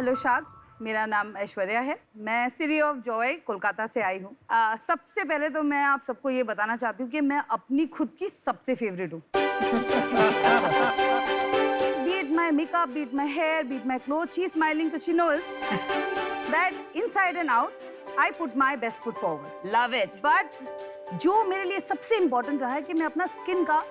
Hello sharks, मेरा नाम ऐश्वर्या है। मैं सिटी ऑफ जॉय कोलकाता से आई हूँ। सबसे पहले तो मैं आप सबको ये बताना चाहती हूँ कि मैं अपनी खुद की सबसे फेवरेट हूँ। Be it my makeup, be it my hair, be it my clothes, she's smiling because she knows that inside and out, I put my best foot forward. Love it. But जो मेरे लिए सबसे important रहा है कि मैं अपना skin का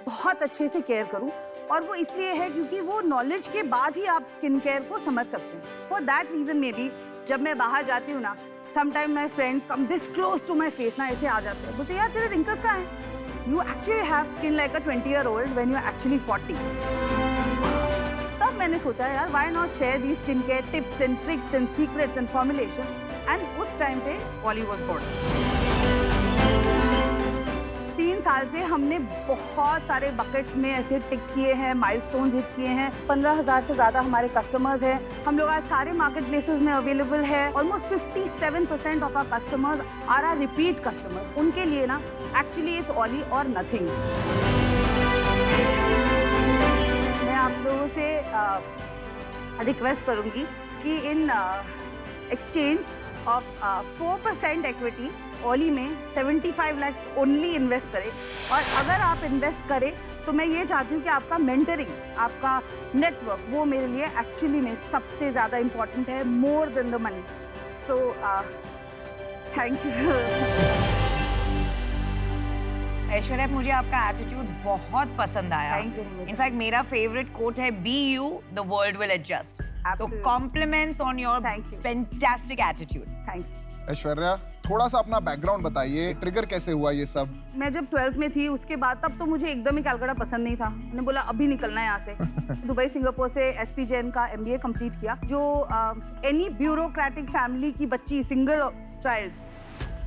बहुत अच्छे से केयर करूं, और वो इसलिए है क्योंकि वो नॉलेज के बाद ही आप स्किन केयर को समझ सकते हैं। फॉर दैट रीजन में भी जब मैं बाहर जाती हूँ ना, sometime my friends come this close to my face ना, ऐसे आ जाते हैं, बोलते यार तेरे रिंकल्स कहाँ हैं? You actually have skin like a 20-year-old when you actually 40। तब मैंने सोचा यार why not share the skin care tips and tricks and secrets and formulations, and उस टाइम पे ओली वाज बोर्न। 3 साल से हमने बहुत सारे बकेट्स में ऐसे टिक किए हैं, माइलस्टोन्स हिट किए हैं। 15,000 से ज़्यादा हमारे कस्टमर्स हैं। हम लोग आज सारे मार्केट प्लेसेस में अवेलेबल है। Almost 57% of our customers are are repeat customers. उनके लिए ना एक्चुअली इट्स ओली और नथिंग। मैं आप लोगों से रिक्वेस्ट करूँगी कि इन एक्सचेंज ऑफ 4% इक्विटी ओली में 75 लाख ओनली इन्वेस्ट करें। और अगर आप इन्वेस्ट करें तो मैं ये चाहती हूँ कि आपका मेंटरिंग, आपका नेटवर्क, वो मेरे लिए एक्चुअली में सबसे ज़्यादा इम्पोर्टेंट है, more than the money. So thank you. Aishwarya, मुझे आपका एटीट्यूड बहुत पसंद आया। इनफैक्ट मेरा फेवरेट कोट है, be you the world will adjust. तो compliments on your fantastic attitude. Thank you. Aishwarya, थोड़ा सा अपना बैकग्राउंड बताइए, ट्रिगर कैसे हुआ ये सब? मैं जब 12th में थी उसके बाद, तब तो मुझे एकदम ही कलकत्ता पसंद नहीं था। मैंने बोला अभी निकलना है यहाँ से। दुबई सिंगापुर से एसपी जैन का MBA कंप्लीट किया। जो एनी ब्यूरोक्रेटिक फैमिली की बच्ची, सिंगल चाइल्ड,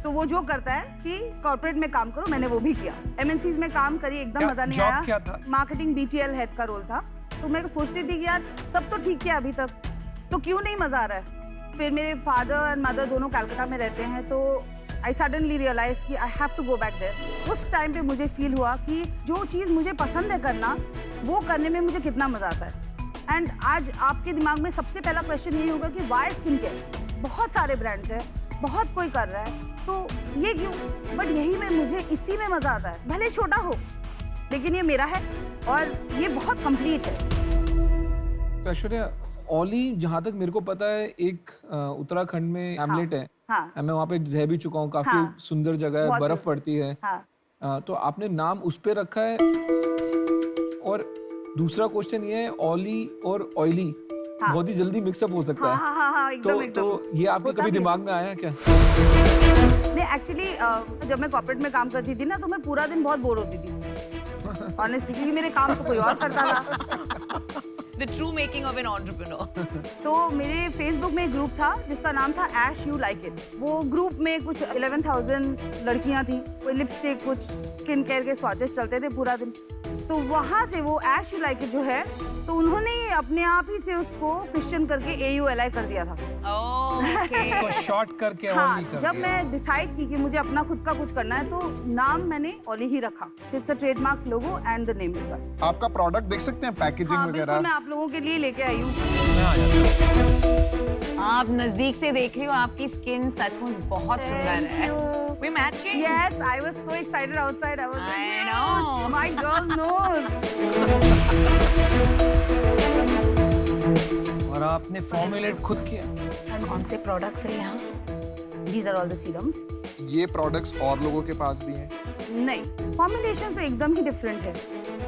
तो वो जो करता है कि कॉर्पोरेट में काम करो, मैंने वो भी किया। MNCs में काम करी, एकदम मजा नहीं आया। क्या था? मार्केटिंग BTL हेड का रोल था। तो मैं सोचती थी कि यार सब तो ठीक है अभी तक, तो क्यों नहीं मजा आ रहा है। फिर मेरे फादर एंड मदर दोनों कलकत्ता में रहते हैं, तो आई सडनली रियलाइज कि I have to go back there. उस टाइम पे मुझे फील हुआ कि जो चीज़ मुझे पसंद है करना, वो करने में मुझे कितना मजा आता है। एंड आज आपके दिमाग में सबसे पहला क्वेश्चन यही होगा कि वाई स्किन केयर? बहुत सारे ब्रांड्स हैं, बहुत कोई कर रहा है, तो ये क्यों? बट यही में मुझे इसी में मजा आता है। भले छोटा हो, लेकिन ये मेरा है और ये बहुत कंप्लीट है। तो ऐश्वर्या, ओली जहाँ तक मेरे को पता है एक उत्तराखंड में हैमलेट है। हाँ। मैं वहाँ पे रह भी चुका हूँ, काफी हाँ। सुंदर जगह है, बर्फ पड़ती है। हाँ। तो आपने नाम उस पे रखा है। और दूसरा क्वेश्चन ये है, ओली और ऑयली बहुत ही जल्दी मिक्सअप हो सकता है। हाँ, एकदम, तो ये आपके कभी दिमाग में आया क्या? नहीं, एक्चुअली जब मैं कॉर्पोरेट में काम करती थी ना, तो मैं पूरा दिन बहुत बोर होती थी ऑनेस्टली, क्योंकि मेरे काम तो कोई और करता था। The true making of an entrepreneur. तो मेरे फेसबुक में एक ग्रुप था जिसका नाम था Ash You Like It। वो ग्रुप में कुछ 11,000 लड़कियां थी। कोई लिपस्टिक, कुछ स्किन केयर के स्वॉचेस चलते थे पूरा दिन। तो वहाँ से वो Ash You Like It जो है, तो उन्होंने अपने आप ही से उसको क्वेश्चन करके AULI कर दिया था। Okay. इसको शॉर्ट करके हाँ, ओली कर जब दिया। मैं डिसाइड की कि मुझे अपना खुद का कुछ करना है, तो नाम मैंने ओली ही रखा। It's a trademark logo and the name is well. आपका प्रोडक्ट देख सकते हैं, पैकेजिंग हाँ, बिल्कुल, वगैरह? मैं आप लोगों के लिए लेके आई हूँ। आप नजदीक से देख रही हो, आपकी स्किन सचमुच बहुत सुंदर है। We matching? Yes, I was so excited outside. I was like, I know. My girl knows. और आपने फॉर्मुलेट खुद किया? कौन से प्रोडक्ट्स है यहाँ? These are all the serums. ये प्रोडक्ट्स और लोगों के पास भी हैं? नहीं, फॉर्मुलेशन तो एकदम ही डिफरेंट है,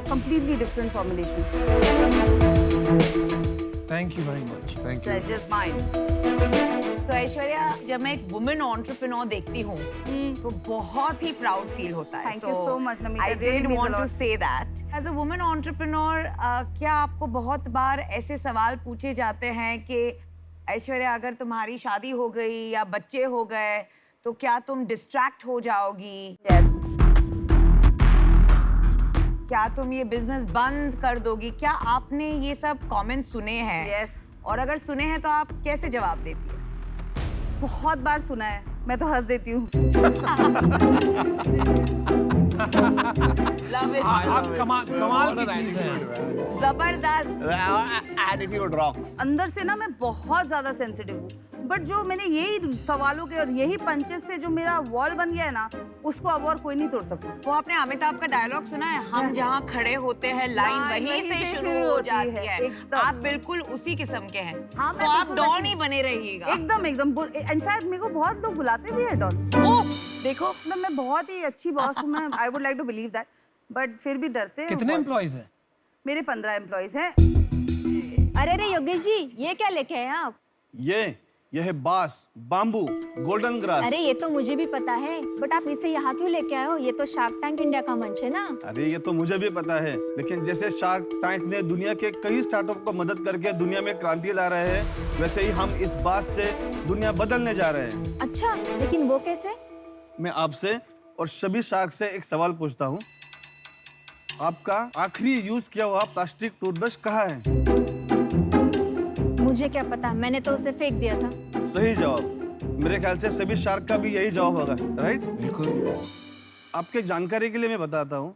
completely different formulation. Thank you very much. Thank you. Just mine. तो ऐश्वर्या, जब मैं एक वुमेन एंटरप्रेन्योर देखती हूँ तो बहुत ही प्राउड फील होता है। Thank you so much, Namita. I It really did means a want to lot. say that. As a woman entrepreneur, क्या आपको बहुत बार ऐसे सवाल पूछे जाते हैं कि ऐश्वर्या, अगर तुम्हारी शादी हो गई या बच्चे हो गए तो क्या तुम डिस्ट्रैक्ट हो जाओगी? Yes. क्या तुम ये बिजनेस बंद कर दोगी? क्या आपने ये सब कमेंट्स सुने हैं? Yes. और अगर सुने हैं तो आप कैसे जवाब देती है? बहुत बार सुना है, मैं तो हंस देती हूँ। Love it. आप कमाल की चीज है। जबरदस्त। Attitude rocks. अंदर से ना मैं बहुत ज्यादा सेंसिटिव हूँ, बट जो मैंने यही सवालों के और यही पंचेस से जो मेरा वॉल बन गया है ना, उसको अब और कोई नहीं तोड़ सकता। वो आपने अमिताभ का डायलॉग सुना है, हम जहाँ खड़े होते हैं लाइन वहीं से शुरू हो जाती है। एकदम। आप बिल्कुल उसी किस्म के हैं। हाँ, मैं तो आप बिल्कुल डॉन वैसी- ही बने रहिएगा। एकदम इनफैक्ट मेरे को बहुत लोग बुलाते भी है डॉन। देखो मतलब मैं बहुत ही अच्छी बॉस हूँ, मैं I would like to believe that, but फिर भी डरते हैं। कितने एम्प्लॉइज हैं? मेरे 15 एम्प्लॉइज हैं। अरे योगेश जी, ये क्या लेके आए आप? ये है बांस, बाम्बू, गोल्डन ग्रास। अरे ये तो मुझे भी पता है, बट आप इसे यहाँ क्यों लेके आए हो? ये तो शार्क टैंक इंडिया का मंच है ना। अरे ये तो मुझे भी पता है, लेकिन जैसे शार्क टैंक ने दुनिया के कई स्टार्टअप को मदद करके दुनिया में क्रांति ला रहे हैं, वैसे ही हम इस बात से दुनिया बदलने जा रहे हैं। अच्छा, लेकिन वो कैसे? मैं आपसे और सभी शार्क से एक सवाल पूछता हूँ, आपका आखिरी यूज किया हुआ प्लास्टिक टूथब्रश कहाँ है? मुझे क्या पता, मैंने तो उसे फेंक दिया था। सही जवाब। मेरे ख्याल से सभी शार्क का भी यही जवाब होगा, राइट? बिल्कुल। आपके जानकारी के लिए मैं बताता हूँ,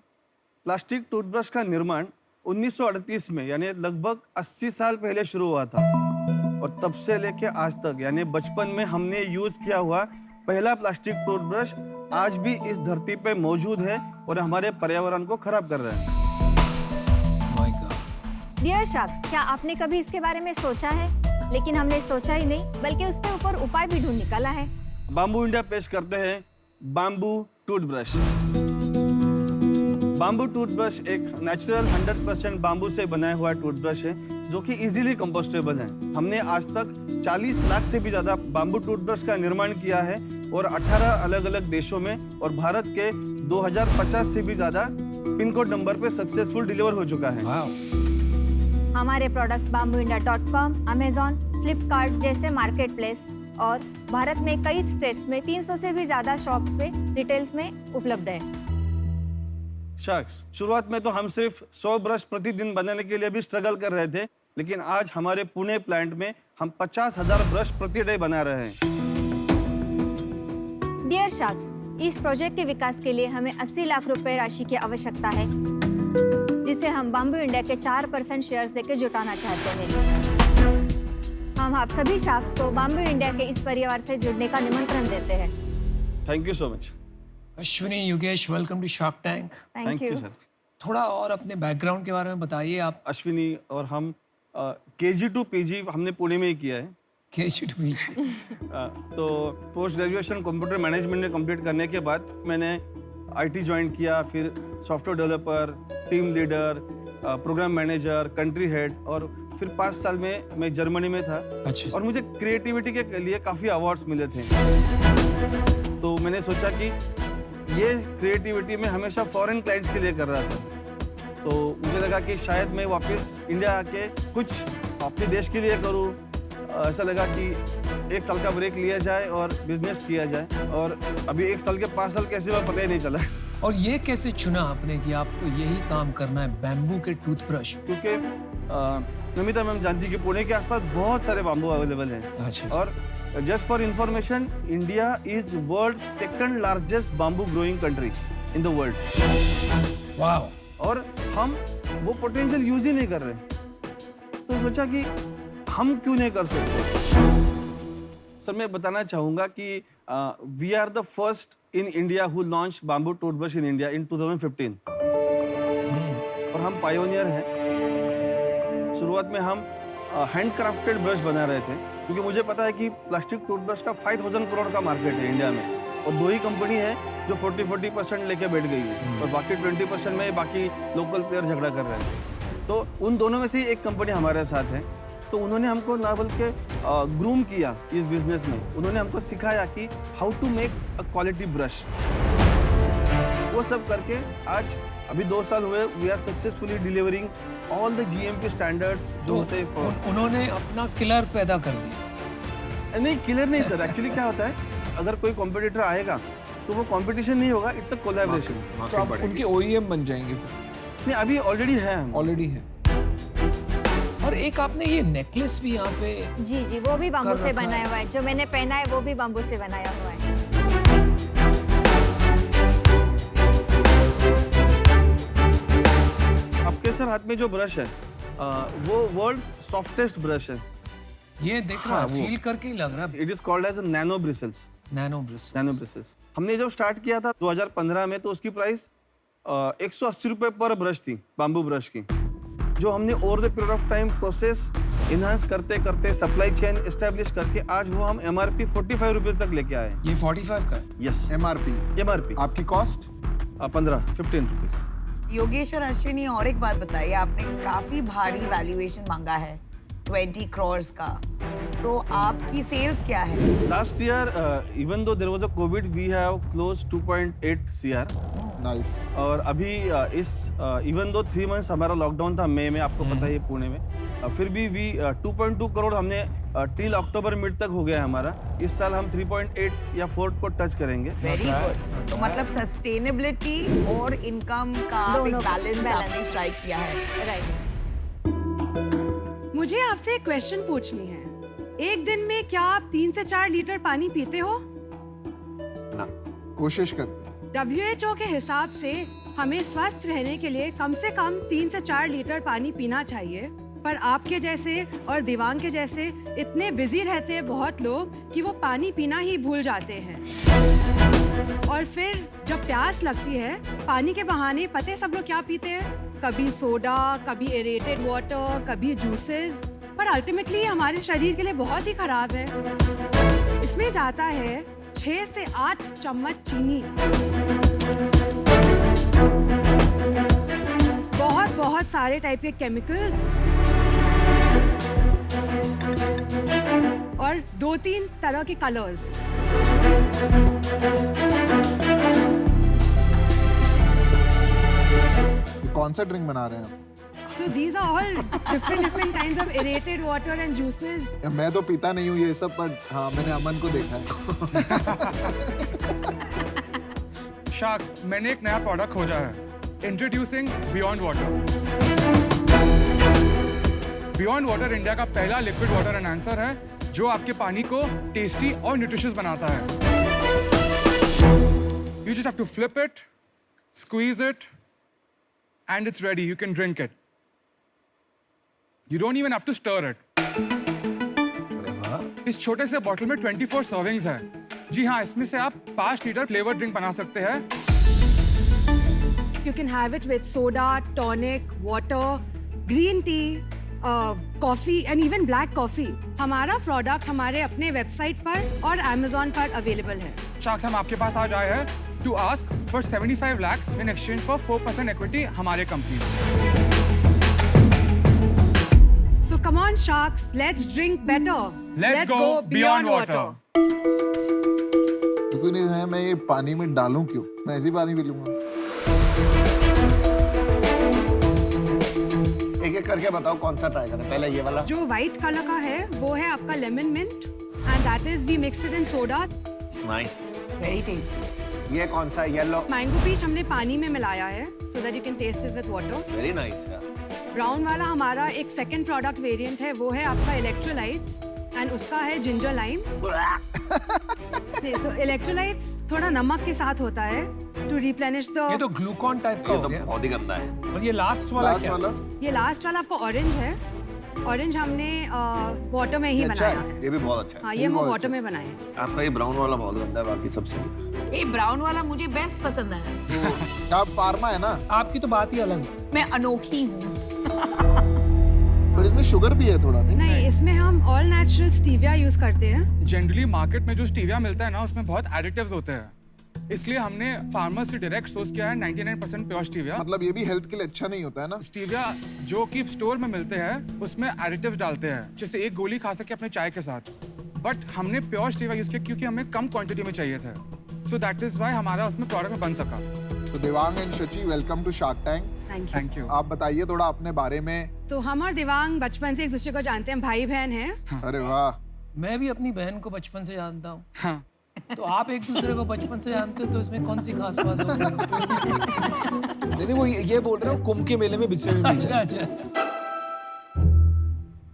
प्लास्टिक टूथब्रश का निर्माण 1938 में, यानी लगभग 80 साल पहले शुरू हुआ था, और तब से लेके आज तक, यानी बचपन में हमने यूज किया हुआ पहला प्लास्टिक टूथब्रश आज भी इस धरती पे मौजूद है और हमारे पर्यावरण को खराब कर रहा है। My God. डियर शार्क्स, क्या आपने कभी इसके बारे में सोचा है? लेकिन हमने सोचा ही नहीं, बल्कि उसके ऊपर उपाय भी ढूंढ निकाला है। बाम्बू इंडिया पेश करते हैं बाम्बू टूथब्रश। बाम्बू टूथब्रश एक नेचुरल 100% बाम्बू से बनाया हुआ टूथब्रश है, जो कि इजीली कंपोस्टेबल है। हमने आज तक 40 लाख से भी ज्यादा बाम्बू टूथब्रश का निर्माण किया है और 18 अलग अलग देशों में, और भारत के 2050 से भी ज्यादा पिन कोड नंबर पे सक्सेसफुल डिलीवर हो चुका है। हमारे प्रोडक्ट्स bambooindia.com, Amazon, फ्लिपकार्ट जैसे मार्केट प्लेस और भारत में कई स्टेट्स में 300 से भी ज्यादा शॉप्स पे रिटेल्स में उपलब्ध है। शख्स, शुरुआत में तो हम सिर्फ 100 ब्रश प्रतिदिन बनाने के लिए भी स्ट्रगल कर रहे थे, लेकिन आज हमारे पुणे प्लांट में हम 50,000 ब्रश प्रति डे बना रहे हैं। डियर शार्क्स, इस प्रोजेक्ट के विकास के लिए हमें 80 लाख रुपए राशि की आवश्यकता है, जिसे हम बाम्बू इंडिया के 4% शेयर्स देकर जुटाना चाहते हैं। हम आप सभी शार्क्स को बाम्बू इंडिया के इस परिवार से जुड़ने का निमंत्रण देते हैं। Thank you so much. Ashwini, Yogesh, welcome to Shark Tank. Thank you. Sir. थोड़ा और अपने बैकग्राउंड के बारे में बताइए। आप अश्विनी और हम KG to PG हमने पुणे में ही किया है। KG to PG। तो पोस्ट ग्रेजुएशन कंप्यूटर मैनेजमेंट में कंप्लीट करने के बाद मैंने IT ज्वाइन किया, फिर software developer, team leader, program manager, country head, और फिर 5 साल में मैं जर्मनी में था। अच्छा। और मुझे क्रिएटिविटी के लिए काफ़ी अवार्ड्स मिले थे। तो मैंने सोचा कि ये क्रिएटिविटी मैं हमेशा फॉरेन क्लाइंट्स के लिए कर रहा था, तो मुझे लगा कि शायद मैं वापस इंडिया आके कुछ अपने देश के लिए करूँ। ऐसा लगा कि 1 साल का ब्रेक लिया जाए और बिजनेस किया जाए, और अभी 1 साल के 5 साल कैसे हुआ पता ही नहीं चला। और ये कैसे चुना आपने कि आपको यही काम करना है, बैम्बू के टूथब्रश? क्योंकि नमिता मैम जानती कि पुणे के आसपास बहुत सारे बाम्बू अवेलेबल हैं। अच्छा। और just for information, India is world 2nd largest bamboo growing country in the world. वाह। और हम वो पोटेंशियल यूज ही नहीं कर रहे, तो सोचा कि हम क्यों नहीं कर सकते। सर, मैं बताना चाहूँगा कि we are the first in India who launch bamboo toothbrush in India in 2015, और हम पायोनियर हैं। शुरुआत में हम हैंडक्राफ्टेड ब्रश बना रहे थे, क्योंकि मुझे पता है कि प्लास्टिक टूथब्रश का 5000 करोड़ का मार्केट है इंडिया में, और 2 ही कंपनी है जो 40% लेके बैठ गई है, और बाकी 20% में बाकी लोकल प्लेयर झगड़ा कर रहे हैं। तो उन दोनों में से एक कंपनी हमारे साथ है, तो उन्होंने हमको ना बल्कि ग्रूम किया इस बिजनेस में। उन्होंने हमको सिखाया कि how to make a quality brush. वो सब करके आज अभी 2 साल हुए, we are successfully delivering all the GMP standards जो होते हैं। उन्होंने अपना किलर पैदा कर दिया। नहीं, किलर नहीं सर। एक्चुअली क्या होता है, अगर कोई कॉम्पिटिटर आएगा तो वो कंपटीशन नहीं होगा, इट्स अ कोलैबोरेशन। तो आप उनके OEM बन जाएंगे फिर? नहीं, अभी ऑलरेडी है, हम ऑलरेडी है। और एक आपने ये नेकलेस भी यहाँ पे जी जी, वो भी बाम्बू कर से रखा है। बनाया हुआ है। जो मैंने पहना है वो भी बाम्बू से बनाया हुआ है। आपके सर हाथ में जो ब्रश है वो वर्ल्ड्स सॉफ्टेस्ट ब्रश है. ये देख रहा फील करके ही लग रहा है it is called as nano bristles. Nano ब्रिस. नैनो ब्रिसल्स हमने जब स्टार्ट किया था 2015 में, तो उसकी प्राइस 180 रुपए पर ब्रश थी, बाम्बू ब्रश की, जो हमने over the period of time process enhance करते करते सप्लाई चेन एस्टेब्लिश करके आज वो हम MRP 45 रुपीज तक लेके आए. ये 45 का है. यस, MRP आपकी कॉस्ट 15 रुपीज. योगेश और अश्विनी, और एक बात बताइए, आपने काफी भारी वैल्यूएशन मांगा है 20 crores का, तो आपकी सेल्स क्या है? Last year, even though there was a COVID, we have closed 2.8 CR. Nice. और अभी इस इवन दो 3 months हमारा लॉकडाउन था मई में, आपको पता ही है पुणे में, फिर भी 2.2 करोड़ हमने टिल अक्टूबर मिड तक हो गया है हमारा. इस साल हम 3.8 या 4 को टच करेंगे. Very good. तो मतलब सस्टेनेबिलिटी और इनकम का आप एक दोनों बैलेंस balance. आपने स्ट्राइक किया है. राइट. मुझे आपसे एक क्वेश्चन पूछनी है. एक दिन में क्या आप 3 से 4 लीटर पानी पीते हो? कोशिश करते हैं. WHO के हिसाब से हमें स्वस्थ रहने के लिए कम से कम 3 से 4 लीटर पानी पीना चाहिए, पर आपके जैसे और दिवांग के जैसे इतने बिजी रहते हैं बहुत लोग कि वो पानी पीना ही भूल जाते हैं. और फिर जब प्यास लगती है, पानी के बहाने पता है सब लोग क्या पीते हैं? कभी सोडा, कभी एरेटेड वाटर, कभी जूसेस, पर अल्टीमेटली हमारे शरीर के लिए बहुत ही खराब है. इसमें जाता है 6 से 8 चम्मच चीनी, बहुत सारे टाइप के केमिकल्स और 2-3 तरह के कलर्स. ये कौन सा ड्रिंक बना रहे हैं आप? So these are all different kinds of aerated water and juices. मैं तो पीता नहीं हूँ ये सब, पर हाँ मैंने अमन को देखा है. शार्क्स, मैंने एक नया प्रोडक्ट खोजा है. Introducing beyond water. Beyond water India का पहला लिक्विड वाटर एनहांसर है जो आपके पानी को टेस्टी और न्यूट्रिशियस बनाता है. You just have to flip it, squeeze it, and it's ready. You can drink it. You don't even have to stir it. इस छोटे से बॉटल में 24 सर्विंग्स है. जी हाँ, इसमें से आप 5 लीटर फ्लेवर ड्रिंक बना सकते हैं. You can have it with soda, tonic, water, green tea, coffee and even black coffee. हमारा प्रोडक्ट हमारे अपने वेबसाइट पर और Amazon पर अवेलेबल है. शार्क, हम आपके पास आज आए हैं to ask for 75 lakhs in exchange for 4% equity हमारे कंपनी में. So come on sharks, let's drink better. Let's go beyond water. क्योंकि नहीं है, मैं ये पानी में डालूं क्यों? मैं ऐसी पानी पी लूंगा. एक एक करके बताओ कौन सा ट्राई करें. पहले ये वाला. जो व्हाइट कलर का है वो है आपका lemon mint and that is we mixed it in soda. Nice. Very tasty. ये कौन सा येलो. मैंगो पीच हमने पानी में मिलाया है so that you can taste it with water. Very nice. Brown वाला हमारा एक सेकंड प्रोडक्ट वेरिएंट है, वो है आपका इलेक्ट्रोलाइट्स एंड उसका है जिंजर लाइम. तो इलेक्ट्रोलाइट्स थोड़ा नमक के साथ होता है टू रिप्लेनिश द. ये तो ग्लूकॉन टाइप का ये हो तो गया. बहुत ही गंदा है. और ये लास्ट वाला लास्ट क्या? वाला ये लास्ट वाला आपका ऑरेंज है. ऑरेंज हमने वाटर में ही ये अच्छा बनाया है. है. ये भी बहुत अच्छा है. हाँ, ये ये हम बहुत वाटर अच्छा में बनाए हैं. आपका ये ब्राउन वाला बहुत गंदा है. बाकी सबसे ये ब्राउन वाला मुझे बेस्ट पसंद है. आप फार्मा है ना, आपकी तो बात ही अलग है. मैं अनोखी हूँ. पर इसमें शुगर भी है थोड़ा, नहीं? नहीं, इसमें हम ऑल नेचुरल स्टीविया यूज करते हैं. जनरली मार्केट में जो स्टीविया मिलता है ना, उसमें बहुत एडिटिव्स होते हैं. इसलिए हमने फार्मर से डायरेक्ट सोर्स किया है 99% प्योर स्टीविया. मतलब ये भी हेल्थ के लिए अच्छा नहीं होता है ना? स्टीविया जो कि स्टोर में मिलते हैं उसमें एडिटिव्स डालते हैं, जैसे एक गोली खा सके अपने चाय के साथ. बट हमने प्योर स्टीविया यूज किया क्योंकि हमें कम क्वांटिटी में चाहिए थे. सो दैट इज व्हाई हमारा उसमें प्रोडक्ट में बन सका. तो Devang and Shachi, welcome to Shark Tank. Thank you. Thank you. आप बताइए थोड़ा अपने बारे में. तो हम और दिवांग बचपन से एक दूसरे को जानते हैं, भाई बहन हैं. अरे वाह. मैं भी अपनी बहन को बचपन से जानता हूँ. हाँ. तो आप एक दूसरे को बचपन से जानते हो, तो इसमें कौन सी खास बात हो? नहीं वो ये बोल रहे हो कुंभ के मेले में बिछड़े हुए अच्छा अच्छा.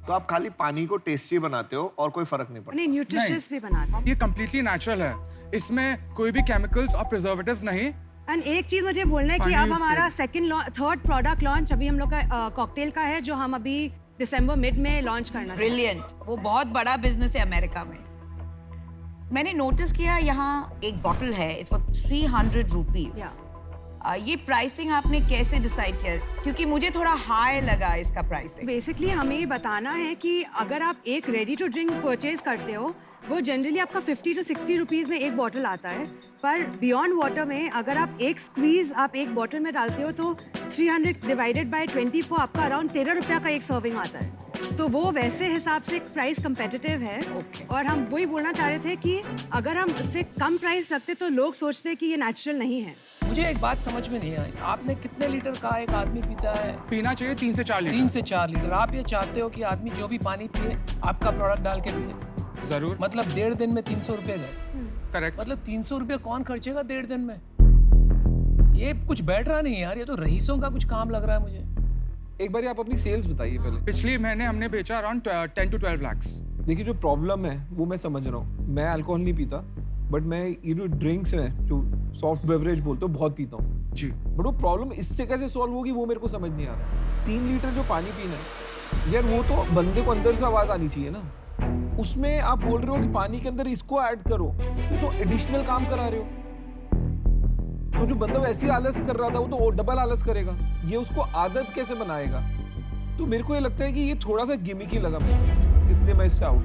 तो आप खाली पानी को टेस्टी बनाते हो और कोई फर्क नहीं पड़ता. नहीं, न्यूट्रिशियस भी बनाते हैं. ये कम्प्लीटली नेचुरल है. इसमें कोई भी केमिकल्स और प्रिजर्वेटिव्स नहीं. एंड एक चीज मुझे बोलना है कि Funny अब you हमारा said. थर्ड प्रोडक्ट लॉन्च अभी हम लोग का कॉकटेल का है जो हम अभी दिसंबर मिड में लॉन्च करना चाहते हैं। ब्रिलियंट, वो बहुत बड़ा बिजनेस है अमेरिका में। मैंने नोटिस किया यहाँ एक बॉटल है, इट्स फॉर 300 रुपीज। Yeah. ये प्राइसिंग आपने कैसे डिसाइड किया? क्योंकि मुझे थोड़ा हाई लगा इसका प्राइसिंग। बेसिकली हमें ये बताना है कि अगर आप एक रेडी टू ड्रिंक परचेज करते हो वो जनरली आपका 50 to 60 रुपीज़ में एक बॉटल आता है, पर बियॉन्ड वाटर में अगर आप एक स्क्वीज़ आप एक बॉटल में डालते हो तो 300 डिवाइडेड बाय 24 आपका अराउंड 13 रुपया का एक सर्विंग आता है। तो वो वैसे हिसाब से प्राइस कंपेटिटिव है। Okay. और हम वही बोलना चाह रहे थे कि अगर हम उससे कम प्राइस रखते तो लोग सोचते कि ये नेचुरल नहीं है। मुझे एक बात समझ में नहीं आई, आपने कितने लीटर का एक आदमी पीता है? पीना चाहिए 3 से 4 लीटर। 3 से 4 लीटर। आप ये चाहते हो कि आदमी जो भी पानी पिए आपका प्रोडक्ट डाल के पिए? जरूर। मतलब 1.5 दिन में 300 रुपए गए। करेक्ट। मतलब 300 रुपए कौन खर्चेगा 1.5 दिन में? ये कुछ बैठ रहा नहीं यार, ये तो रईसों का कुछ काम लग रहा है मुझे। एक बार आप अपनी सेल्स बताइए पहले। पिछले महीने हमने बेचा अराउंड 10 to 12 lakhs। देखिए जो प्रॉब्लम है वो मैं समझ रहा हूँ, मैं अल्कोहल नहीं पीता, बट मैं ये जो ड्रिंक्स हैं जो सॉफ्ट बेवरेज बोलते हो बहुत पीता हूँ जी। बट वो प्रॉब्लम इससे कैसे सॉल्व होगी वो मेरे को समझ नहीं आ रहा। 3 लीटर जो पानी पीना है यार, वो तो बंदे को अंदर से आवाज आनी चाहिए ना। उसमें आप बोल रहे हो कि पानी के अंदर इसको ऐड करो, तो एडिशनल काम करा रहे हो। तो जो बंदा वैसे ही आलस कर रहा था वो तो डबल आलस करेगा, ये उसको आदत कैसे बनाएगा? तो मेरे को ये लगता है कि ये थोड़ा सा गिमिकी लगा मेरे को, इसलिए मैं इससे आउट।